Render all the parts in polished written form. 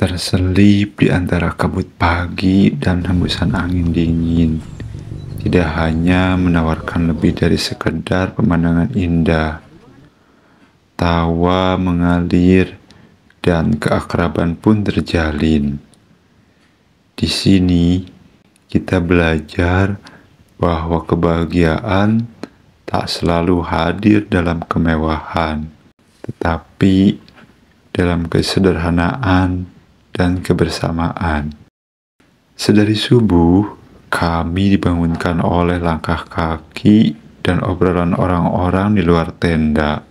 terselip di antara kabut pagi dan hembusan angin dingin, tidak hanya menawarkan lebih dari sekedar pemandangan indah. Tawa mengalir dan keakraban pun terjalin. Di sini kita belajar bahwa kebahagiaan tak selalu hadir dalam kemewahan, tetapi dalam kesederhanaan dan kebersamaan. Sedari subuh, kami dibangunkan oleh langkah kaki dan obrolan orang-orang di luar tenda.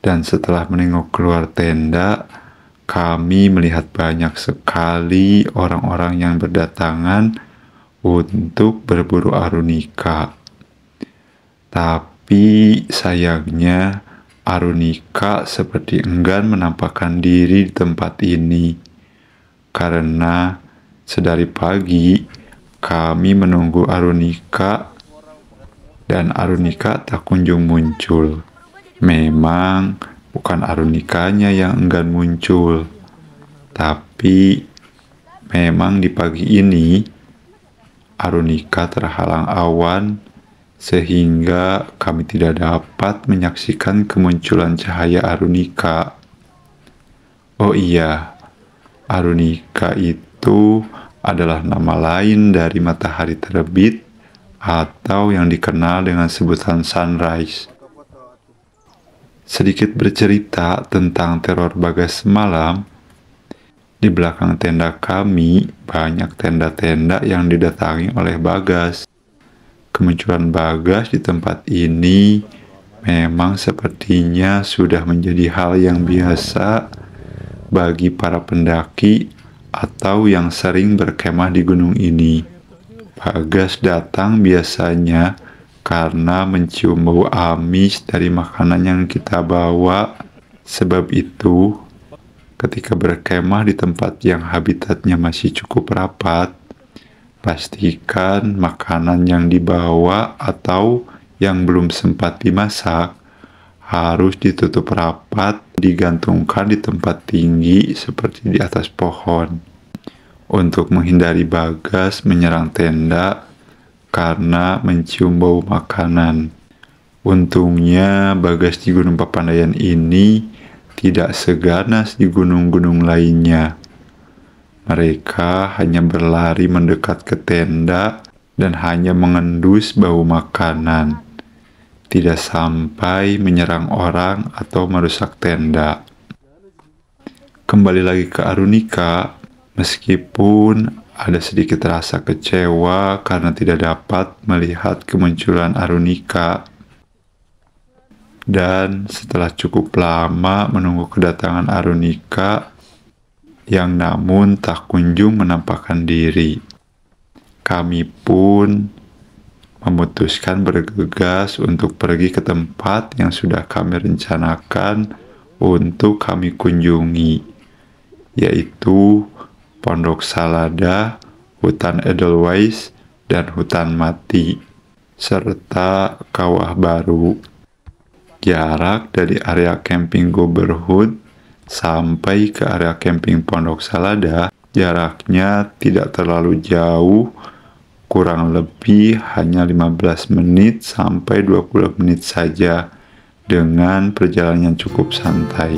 Dan setelah menengok keluar tenda, kami melihat banyak sekali orang-orang yang berdatangan untuk berburu arunika. Tapi sayangnya arunika seperti enggan menampakkan diri di tempat ini, karena sedari pagi kami menunggu arunika dan arunika tak kunjung muncul. Memang bukan arunikanya yang enggan muncul, tapi memang di pagi ini arunika terhalang awan sehingga kami tidak dapat menyaksikan kemunculan cahaya arunika. Oh iya, arunika itu adalah nama lain dari matahari terbit atau yang dikenal dengan sebutan sunrise. Sedikit bercerita tentang teror Bagas semalam. Di belakang tenda kami banyak tenda-tenda yang didatangi oleh Bagas. Kemunculan Bagas di tempat ini memang sepertinya sudah menjadi hal yang biasa bagi para pendaki atau yang sering berkemah di gunung ini. Bagas datang biasanya karena mencium bau amis dari makanan yang kita bawa. Sebab itu, ketika berkemah di tempat yang habitatnya masih cukup rapat, pastikan makanan yang dibawa atau yang belum sempat dimasak harus ditutup rapat, digantungkan di tempat tinggi seperti di atas pohon, untuk menghindari Bagas menyerang tenda karena mencium bau makanan. Untungnya Bagas di Gunung Papandayan ini tidak seganas di gunung-gunung lainnya. Mereka hanya berlari mendekat ke tenda dan hanya mengendus bau makanan, tidak sampai menyerang orang atau merusak tenda. Kembali lagi ke arunika, meskipun ada sedikit rasa kecewa karena tidak dapat melihat kemunculan arunika. Dan setelah cukup lama menunggu kedatangan arunika, yang namun tak kunjung menampakkan diri, kami pun memutuskan bergegas untuk pergi ke tempat yang sudah kami rencanakan untuk kami kunjungi, yaitu Pondok Salada, Hutan Edelweiss, dan Hutan Mati, serta Kawah Baru. Jarak dari area camping Goberhut sampai ke area camping Pondok Salada, jaraknya tidak terlalu jauh, kurang lebih hanya 15 menit sampai 20 menit saja, dengan perjalanan yang cukup santai.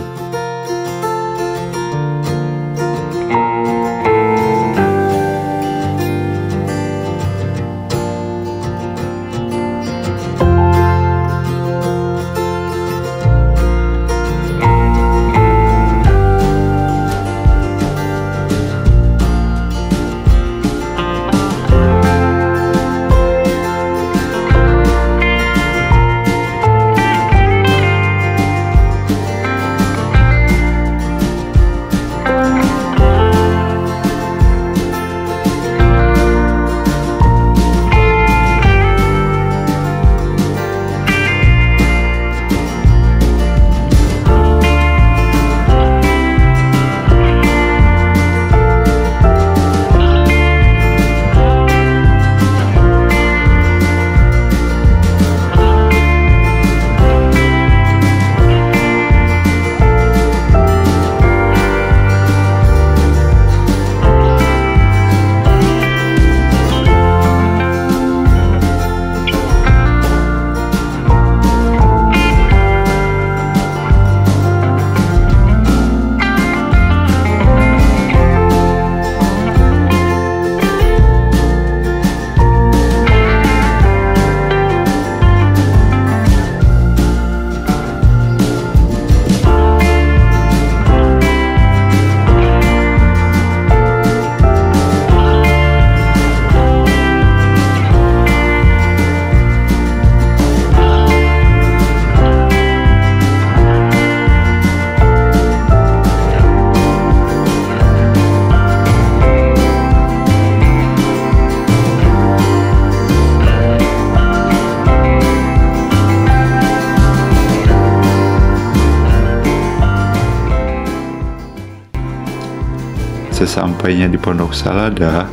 sesampainya di Pondok Salada,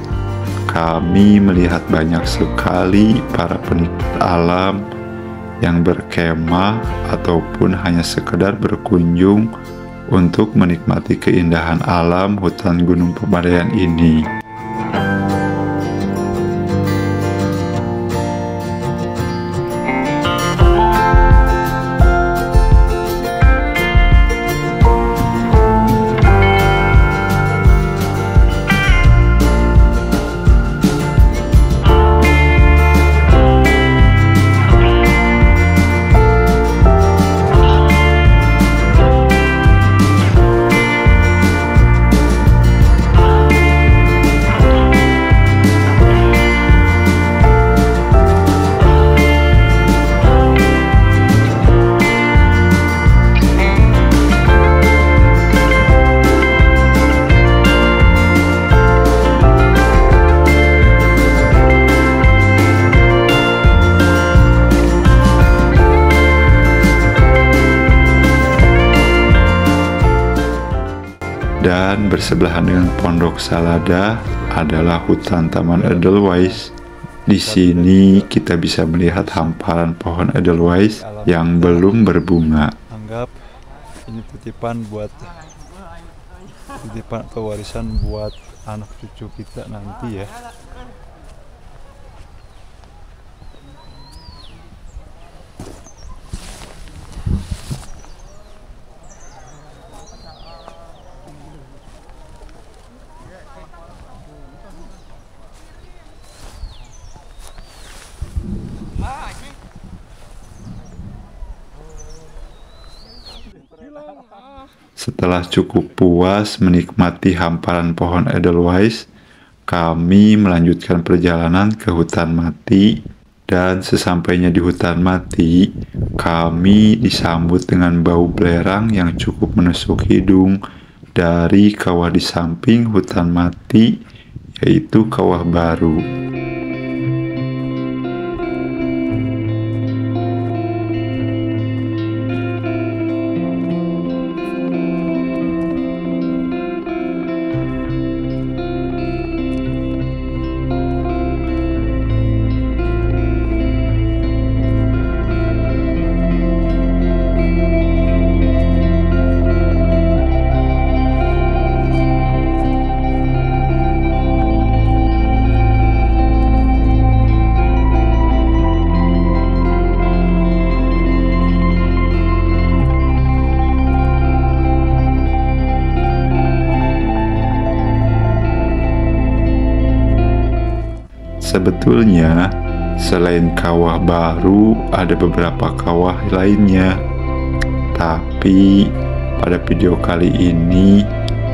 kami melihat banyak sekali para penikmat alam yang berkemah ataupun hanya sekedar berkunjung untuk menikmati keindahan alam hutan Gunung Pemandayan ini. Dan bersebelahan dengan Pondok Salada adalah hutan Taman Edelweiss. Di sini kita bisa melihat hamparan pohon Edelweiss yang belum berbunga. Anggap ini titipan atau warisan buat anak cucu kita nanti ya. Setelah cukup puas menikmati hamparan pohon Edelweiss, kami melanjutkan perjalanan ke hutan mati. Dan sesampainya di hutan mati, kami disambut dengan bau belerang yang cukup menusuk hidung dari kawah di samping hutan mati, yaitu Kawah Baru. Sebetulnya, selain Kawah Baru, ada beberapa kawah lainnya. Tapi, pada video kali ini,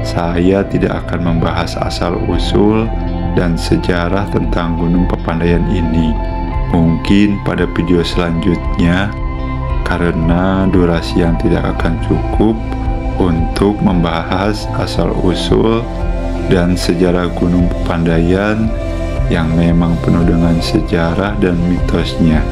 saya tidak akan membahas asal-usul dan sejarah tentang Gunung Pepandayan ini. Mungkin pada video selanjutnya, karena durasi yang tidak akan cukup untuk membahas asal-usul dan sejarah Gunung Pepandayan yang memang penuh dengan sejarah dan mitosnya.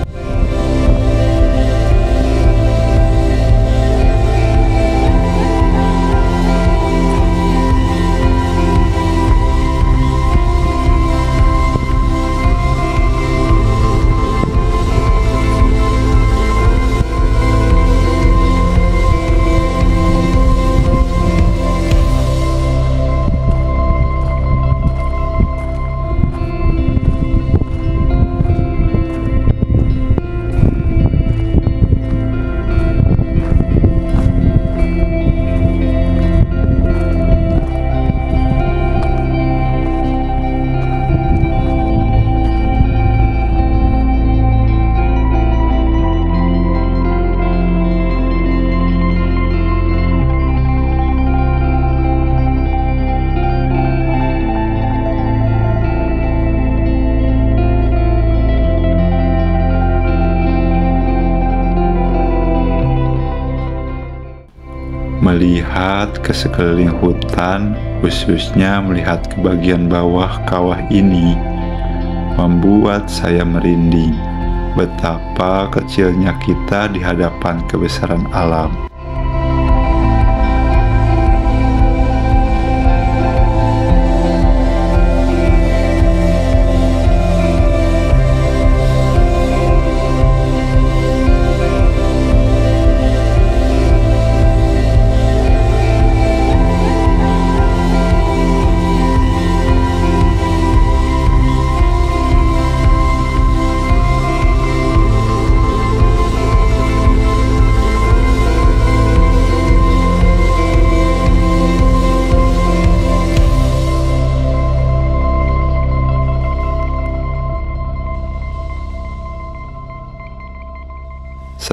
Melihat ke sekeliling hutan, khususnya melihat ke bagian bawah kawah ini, membuat saya merinding betapa kecilnya kita di hadapan kebesaran alam.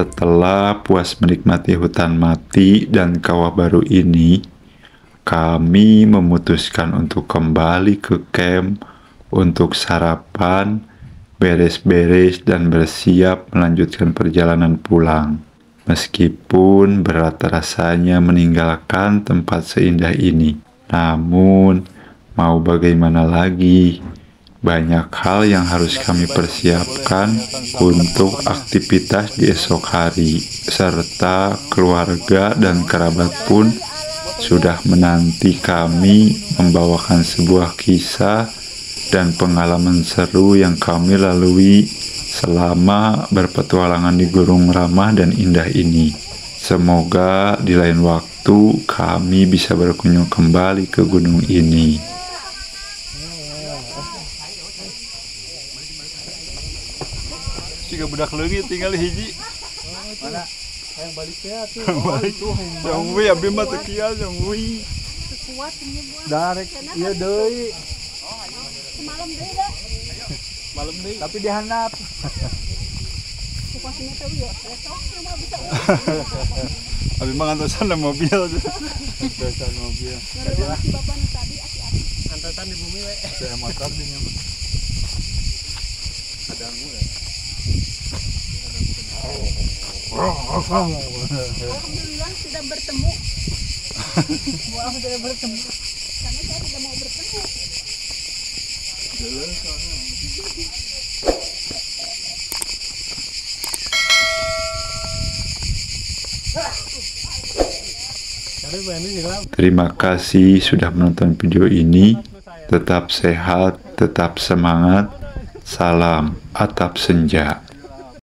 Setelah puas menikmati hutan mati dan kawah baru ini, kami memutuskan untuk kembali ke camp untuk sarapan, beres-beres, dan bersiap melanjutkan perjalanan pulang. Meskipun berat rasanya meninggalkan tempat seindah ini, namun mau bagaimana lagi, banyak hal yang harus kami persiapkan untuk aktivitas di esok hari, serta keluarga dan kerabat pun sudah menanti kami membawakan sebuah kisah dan pengalaman seru yang kami lalui selama berpetualangan di Gunung Ramah dan indah ini. Semoga di lain waktu kami bisa berkunjung kembali ke gunung ini. Jika budak leungit tinggal hiji. Mana? Yang balik ya tuh. Balik. Yang wi abdi mah teu kieu yang wi. Kuat ini buah. Darek ieu deui. Semalam deui dah. Malam deui. Tapi dihandap. Kupas ini tuh ya. Besok mah bisa. Abi mah ngantosan na mobil. Dosan mobil. Ngeureun si bapak nu tadi aki-aki. Antetan di bumi we. Saya motor di nya mah. Alhamdulillah sudah bertemu. Wah, sudah bertemu. Karena saya tidak mau bertemu. Terima kasih sudah menonton video ini. Tetap sehat, tetap semangat. Salam Atap Senja.